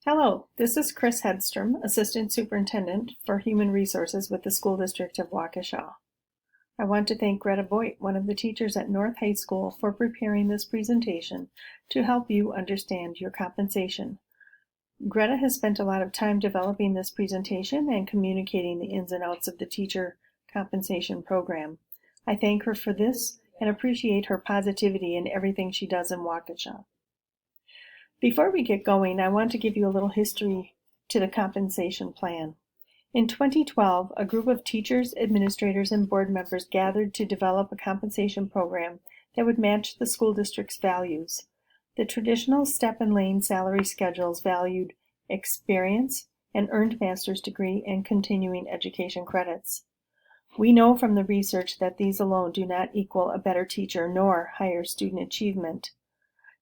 Hello, this is Chris Hedstrom, Assistant Superintendent for Human Resources with the School District of Waukesha. I want to thank Greta Voigt, one of the teachers at North High School, for preparing this presentation to help you understand your compensation. Greta has spent a lot of time developing this presentation and communicating the ins and outs of the teacher compensation program. I thank her for this and appreciate her positivity in everything she does in Waukesha. Before we get going, I want to give you a little history to the compensation plan. In 2012, a group of teachers, administrators, and board members gathered to develop a compensation program that would match the school district's values. The traditional step and lane salary schedules valued experience, an earned master's degree, and continuing education credits. We know from the research that these alone do not equal a better teacher nor higher student achievement.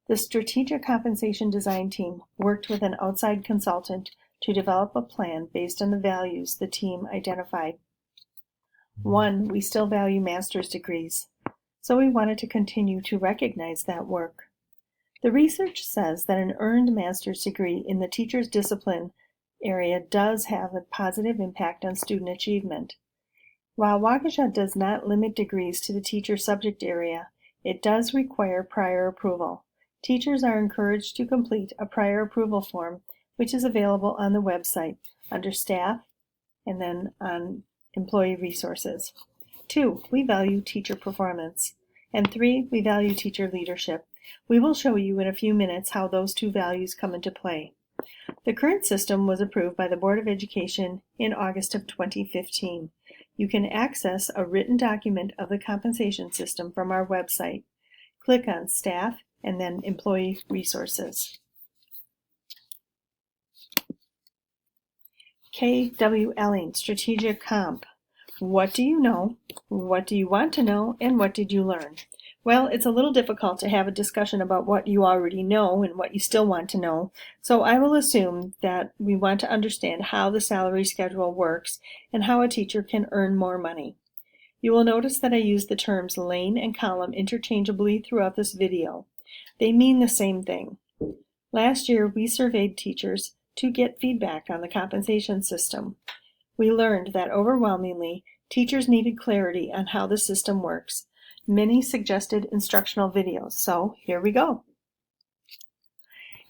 The Strategic Compensation Design Team worked with an outside consultant to develop a plan based on the values the team identified. 1. We still value master's degrees, so we wanted to continue to recognize that work. The research says that an earned master's degree in the teacher's discipline area does have a positive impact on student achievement. While Waukesha does not limit degrees to the teacher subject area, it does require prior approval. Teachers are encouraged to complete a prior approval form, which is available on the website under Staff and then on Employee Resources. 2. We value teacher performance. And 3. We value teacher leadership. We will show you in a few minutes how those two values come into play. The current system was approved by the Board of Education in August of 2015. You can access a written document of the compensation system from our website. Click on Staff and then Employee Resources. KWLing, Strategic Comp. What do you know? What do you want to know? And what did you learn? Well, it's a little difficult to have a discussion about what you already know and what you still want to know, so I will assume that we want to understand how the salary schedule works and how a teacher can earn more money. You will notice that I use the terms lane and column interchangeably throughout this video. They mean the same thing. Last year, we surveyed teachers to get feedback on the compensation system. We learned that overwhelmingly, teachers needed clarity on how the system works. Many suggested instructional videos, so here we go.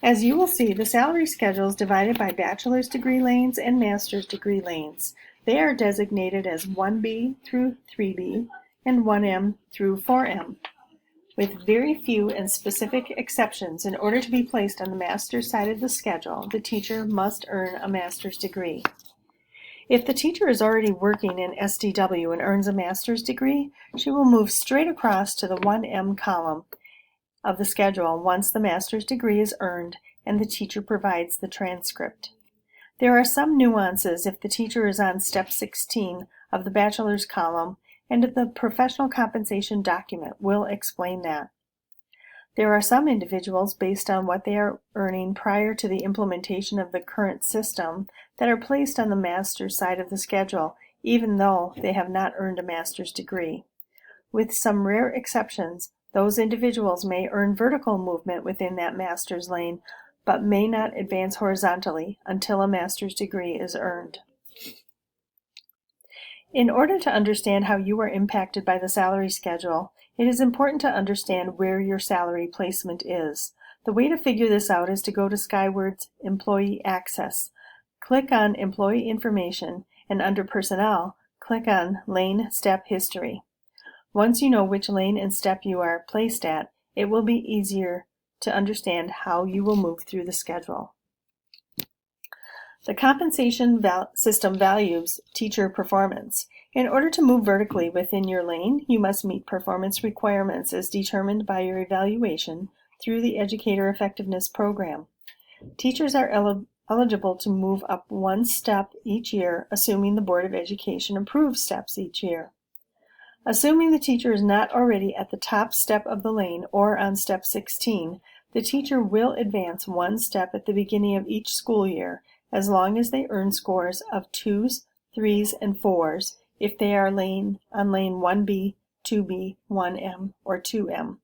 As you will see, the salary schedule is divided by bachelor's degree lanes and master's degree lanes. They are designated as 1B through 3B and 1M through 4M. With very few and specific exceptions, in order to be placed on the master's side of the schedule, the teacher must earn a master's degree. If the teacher is already working in SDW and earns a master's degree, she will move straight across to the 1M column of the schedule once the master's degree is earned and the teacher provides the transcript. There are some nuances if the teacher is on step 16 of the bachelor's column, and the professional compensation document will explain that. There are some individuals, based on what they are earning prior to the implementation of the current system, that are placed on the master's side of the schedule, even though they have not earned a master's degree. With some rare exceptions, those individuals may earn vertical movement within that master's lane, but may not advance horizontally until a master's degree is earned. In order to understand how you are impacted by the salary schedule, it is important to understand where your salary placement is. The way to figure this out is to go to Skyward's Employee Access. Click on Employee Information, and under Personnel, click on Lane Step History. Once you know which lane and step you are placed at, it will be easier to understand how you will move through the schedule. The compensation system values teacher performance. In order to move vertically within your lane, you must meet performance requirements as determined by your evaluation through the Educator Effectiveness Program. Teachers are eligible to move up one step each year, assuming the Board of Education approves steps each year. Assuming the teacher is not already at the top step of the lane or on step 16, the teacher will advance one step at the beginning of each school year, as long as they earn scores of 2s, 3s, and 4s if they are on lane 1B, 2B, 1M, or 2M.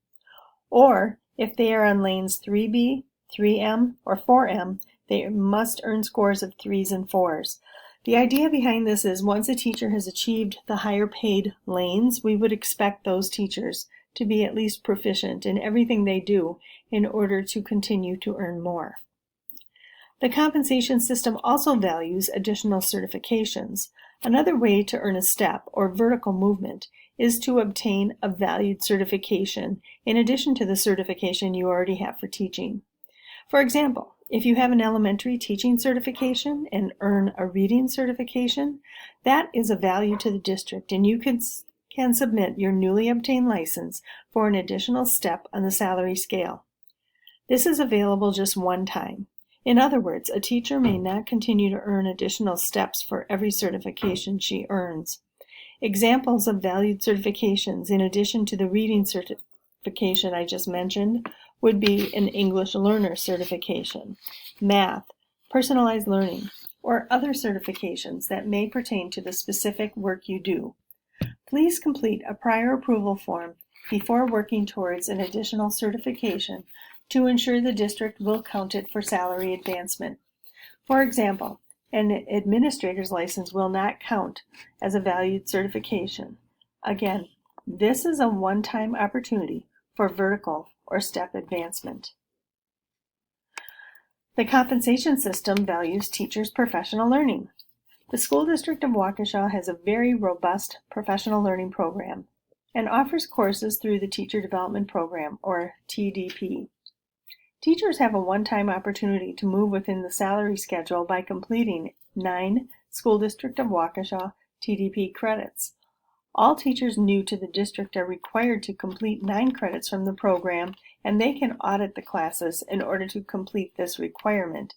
Or if they are on lanes 3B, 3M, or 4M, They must earn scores of 3s and 4s. The idea behind this is once a teacher has achieved the higher paid lanes, we would expect those teachers to be at least proficient in everything they do in order to continue to earn more. The compensation system also values additional certifications. Another way to earn a step or vertical movement is to obtain a valued certification in addition to the certification you already have for teaching. For example, if you have an elementary teaching certification and earn a reading certification, that is a value to the district, and you can submit your newly obtained license for an additional step on the salary scale. This is available just one time. In other words, a teacher may not continue to earn additional steps for every certification she earns. Examples of valued certifications in addition to the reading certification I just mentioned would be an English learner certification, math, personalized learning, or other certifications that may pertain to the specific work you do. Please complete a prior approval form before working towards an additional certification to ensure the district will count it for salary advancement. For example, an administrator's license will not count as a valued certification. Again, this is a one-time opportunity for vertical or step advancement. The compensation system values teachers' professional learning. The School District of Waukesha has a very robust professional learning program and offers courses through the Teacher Development Program, or TDP. Teachers have a one-time opportunity to move within the salary schedule by completing 9 School District of Waukesha TDP credits. All teachers new to the district are required to complete 9 credits from the program, and they can audit the classes in order to complete this requirement.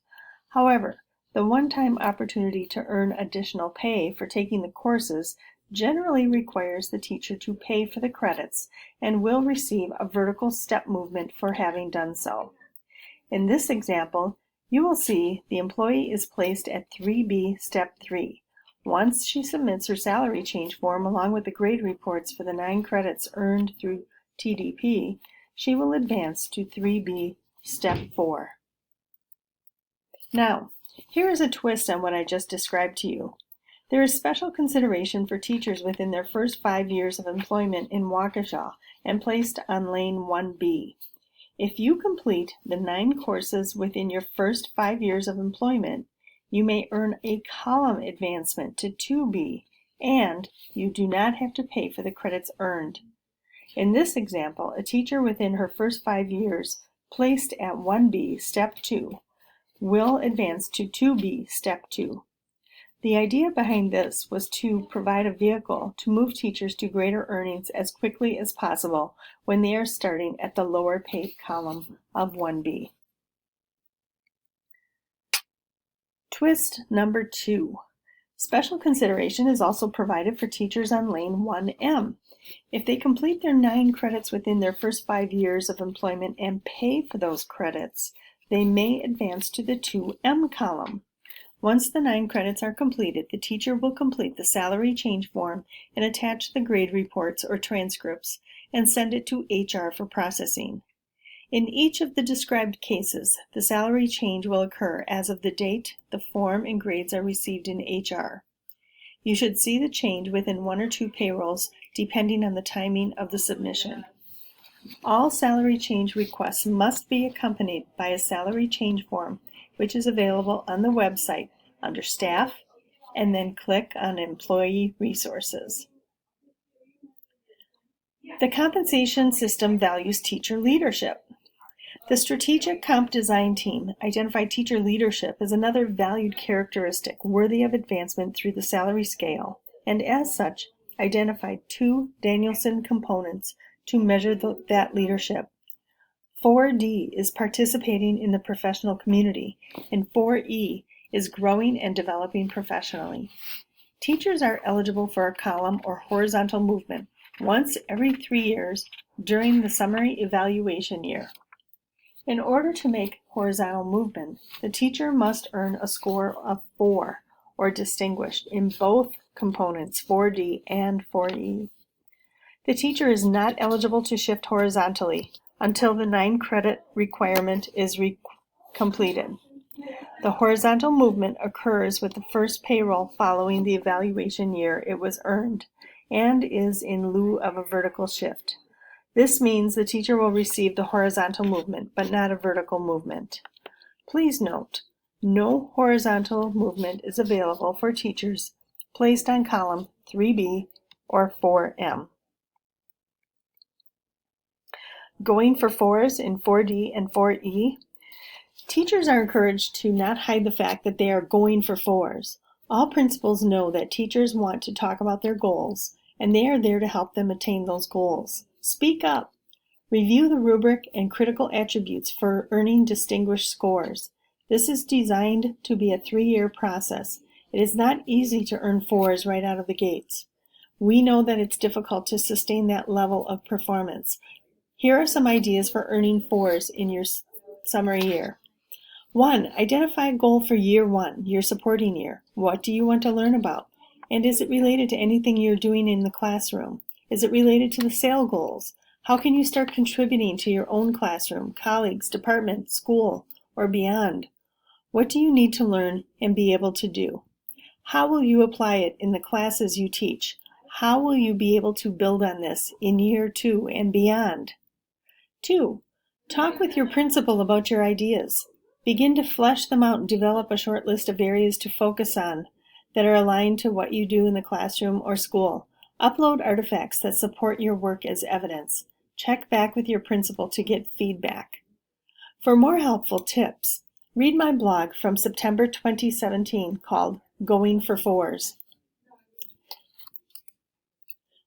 However, the one-time opportunity to earn additional pay for taking the courses generally requires the teacher to pay for the credits and will receive a vertical step movement for having done so. In this example, you will see the employee is placed at 3B Step 3. Once she submits her salary change form along with the grade reports for the 9 credits earned through TDP, she will advance to 3B Step 4. Now, here is a twist on what I just described to you. There is special consideration for teachers within their first 5 years of employment in Waukesha and placed on Lane 1B. If you complete the 9 courses within your first 5 years of employment, you may earn a column advancement to 2B, and you do not have to pay for the credits earned. In this example, a teacher within her first 5 years placed at 1B Step 2 will advance to 2B Step 2. The idea behind this was to provide a vehicle to move teachers to greater earnings as quickly as possible when they are starting at the lower paid column of 1B. Twist number 2. Special consideration is also provided for teachers on Lane 1M. If they complete their 9 credits within their first 5 years of employment and pay for those credits, they may advance to the 2M column. Once the 9 credits are completed, the teacher will complete the salary change form and attach the grade reports or transcripts and send it to HR for processing. In each of the described cases, the salary change will occur as of the date the form and grades are received in HR. You should see the change within 1 or 2 payrolls depending on the timing of the submission. All salary change requests must be accompanied by a salary change form, which is available on the website under Staff, and then click on Employee Resources. The compensation system values teacher leadership. The Strategic Comp Design Team identified teacher leadership as another valued characteristic worthy of advancement through the salary scale, and as such, identified 2 Danielson components to measure that leadership. 4D is participating in the professional community, and 4E is growing and developing professionally. Teachers are eligible for a column or horizontal movement once every 3 years during the summary evaluation year. In order to make horizontal movement, the teacher must earn a score of 4 or distinguished in both components 4D and 4E. The teacher is not eligible to shift horizontally until the 9 credit requirement is completed. The horizontal movement occurs with the first payroll following the evaluation year it was earned and is in lieu of a vertical shift. This means the teacher will receive the horizontal movement, but not a vertical movement. Please note, no horizontal movement is available for teachers placed on column 3B or 4M. Going for 4s in 4D and 4E. Teachers are encouraged to not hide the fact that they are going for 4s. All principals know that teachers want to talk about their goals, and they are there to help them attain those goals. Speak up. Review the rubric and critical attributes for earning distinguished scores. This is designed to be a 3-year process. It is not easy to earn 4s right out of the gates. We know that it's difficult to sustain that level of performance. Here are some ideas for earning 4s in your summary year. 1. Identify a goal for year 1, your supporting year. What do you want to learn about? And is it related to anything you're doing in the classroom? Is it related to the SAIL goals? How can you start contributing to your own classroom, colleagues, department, school, or beyond? What do you need to learn and be able to do? How will you apply it in the classes you teach? How will you be able to build on this in year 2 and beyond? 2. Talk with your principal about your ideas. Begin to flesh them out and develop a short list of areas to focus on that are aligned to what you do in the classroom or school. Upload artifacts that support your work as evidence. Check back with your principal to get feedback. For more helpful tips, read my blog from September 2017 called Going for 4s.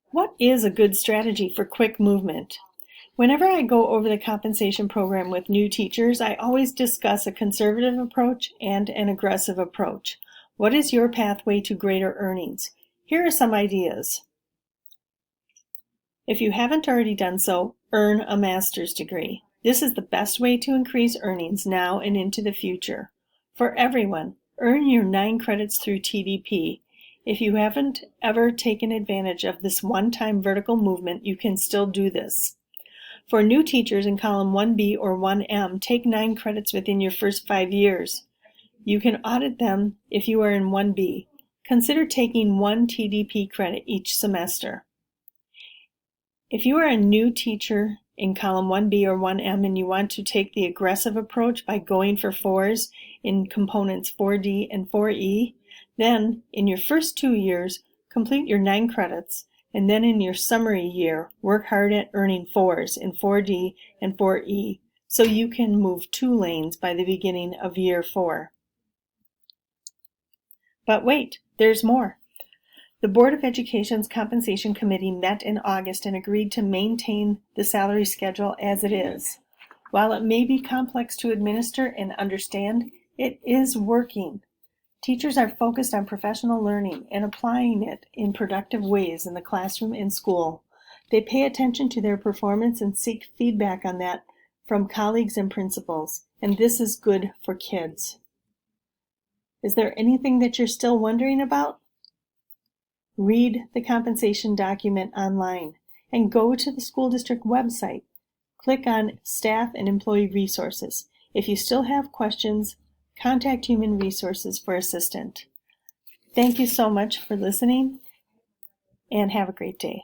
What is a good strategy for quick movement? Whenever I go over the compensation program with new teachers, I always discuss a conservative approach and an aggressive approach. What is your pathway to greater earnings? Here are some ideas. If you haven't already done so, earn a master's degree. This is the best way to increase earnings now and into the future. For everyone, earn your 9 credits through TDP. If you haven't ever taken advantage of this one-time vertical movement, you can still do this. For new teachers in column 1B or 1M, take 9 credits within your first 5 years. You can audit them if you are in 1B. Consider taking 1 TDP credit each semester. If you are a new teacher in column 1B or 1M and you want to take the aggressive approach by going for 4s in components 4D and 4E, then in your first 2 years, complete your 9 credits, and then in your summary year, work hard at earning 4s in 4D and 4E so you can move 2 lanes by the beginning of year 4. But wait, there's more. The Board of Education's Compensation Committee met in August and agreed to maintain the salary schedule as it is. While it may be complex to administer and understand, it is working. Teachers are focused on professional learning and applying it in productive ways in the classroom and school. They pay attention to their performance and seek feedback on that from colleagues and principals, and this is good for kids. Is there anything that you're still wondering about? Read the compensation document online and go to the school district website. Click on Staff and Employee Resources. If you still have questions, contact Human Resources for assistance. Thank you so much for listening and have a great day.